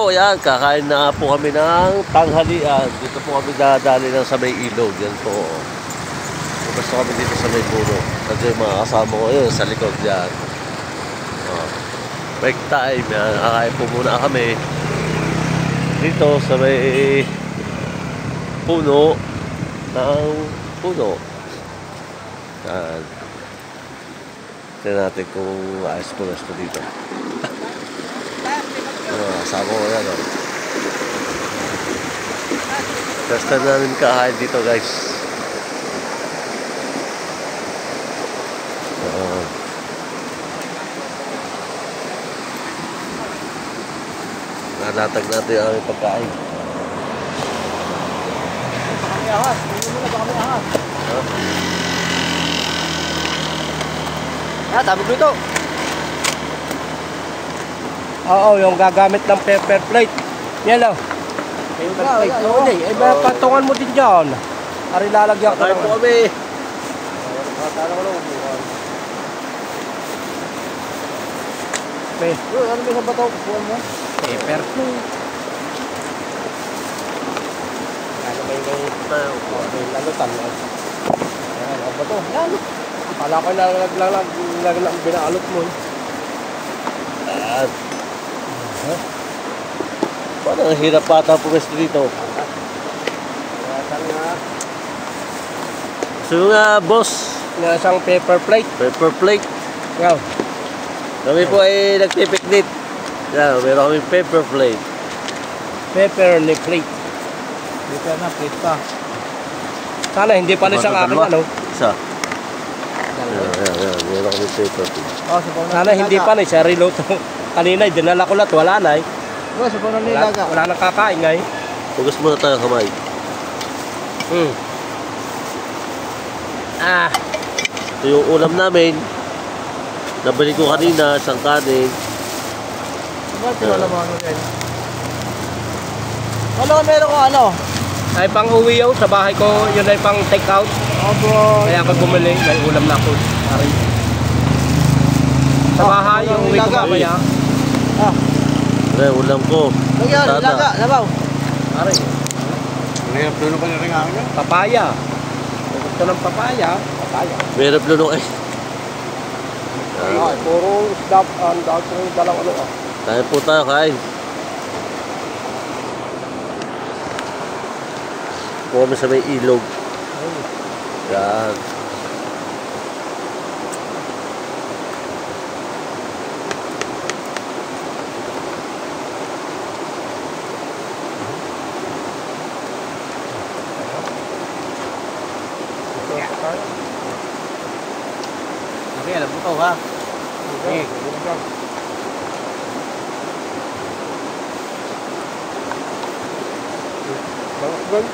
po, yan, kakain na po kami ng tanghalian. Dito po kami dadali ng sa may ilog. Yan po. Basta kami dito sa may puno. Kasi yung mga kasama ko yun sa likod yan. Break time, yan. Kakain po muna kami. Dito sa may puno ng puno. Yan. Tignan natin kung ayos po na ito dito. Kasama ko yan. First time namin kakain dito, guys. Nalatag natin ang aming pagkain. Baka may ahas. Hindi mo na baka may ahas. Tabog dito. Oo, yung gagamit ng paper plate. Yan lang. Paper plate. Oo, hindi. Patungan mo din dyan. Ari lalagyan ko lang. Kakain po kami. Tala ko lang. Ano may sa bato? Kukuhan mo? Paper plate. Ano may lalutan mo? Ayan, ang bato. Yan. Akala ko lang binaalot mo. At parang ang hirap pata pumesto dito. So nga, boss. Nga isang paper plate. Paper plate. Ngaw. Kami po ay nagpipiknik. Yan, meron kami paper plate. Paper ni plate. Paper na plate pa. Sana hindi pa isang akin ano. Isa. Yan. Meron kami paper plate. Sana hindi pa na siya reload. Kanina, dinala ko lahat. Wala na eh. Wala nang kakain nga eh. Hugas muna tayo kamay. Ito yung ulam namin. Nabalik ko kanina, isang kanin. Ano meron ko ano? Ay pang uwi yun sa bahay ko. Yun ay pang take out. Kaya pag bumili, may ulam na ako. Sa bahay, yung uwi ko mamaya. Pre, ulam ko. Ilaga, labaw. Aray. Mahirap doon pa rin ang akin. Papaya. Gusto ng papaya. Mahirap lunok eh. Puro isdap. Ang dalang ano. Kain po tayo, kain. Po kami sa may ilog. Yan. Okay, alam mo to ha. Okay. Bangkol.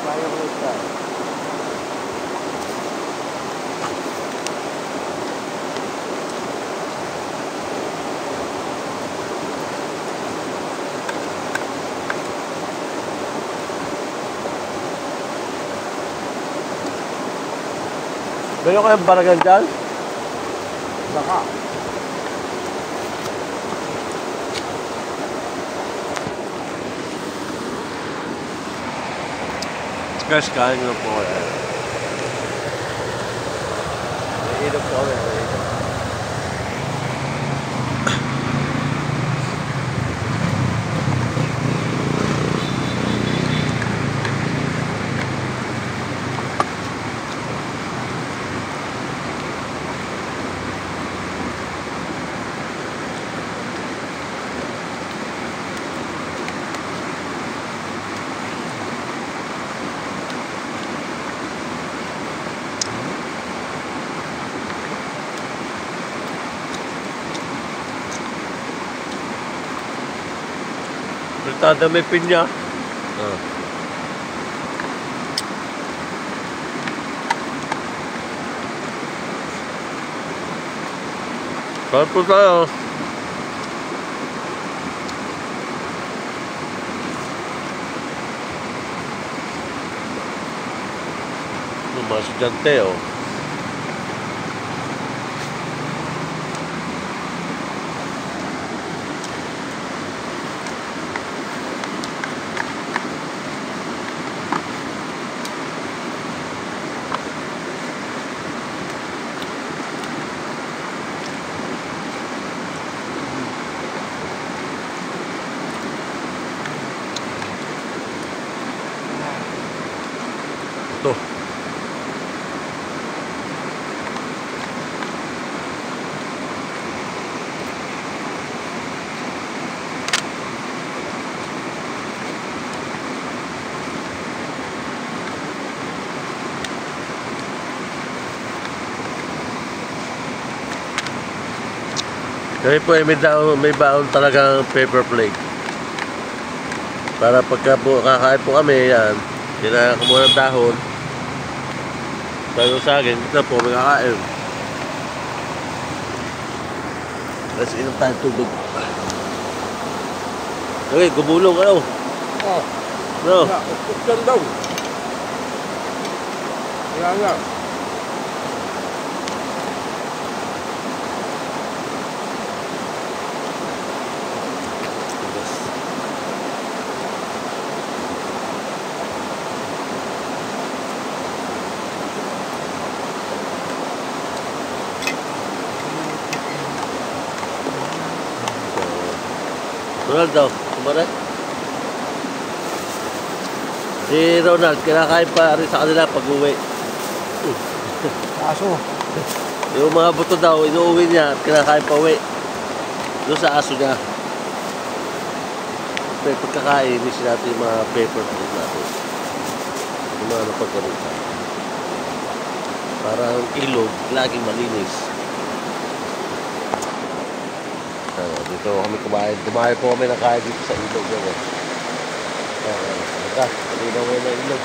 Kaya ko ito. Meron kayong baragan dyan? Baka. Guys, kain nga po. May ilog po kami. Fritada may pinya. Kain po tayo. Mas estudyante, oh. Kami po ay may baon talagang paper plate. Para pagka po, kakain po kami, yan. Kailangan ko muna ng dahon. Pero sa akin, ito po, may kakain. Tapos inom tayo tubig. Okay, gumulong ano? Oh. No? Wala, ukot yan daw. Wala nga. Ronaldo, kumarin? Si Ronald, kinakain pa rin sa kanila pag-uwi. Aso. Yung mga buto daw, inuuwi niya at kinakain pa uwi. Doon sa aso niya. May pagkakain, inis natin yung mga paper plate natin. Yung mga napagkarutan. Parang ilog, laging malinis. Dito kami kumain. Kumain po kami ng kain dito sa ilog. Ito, malinaw ngayon ng ilog.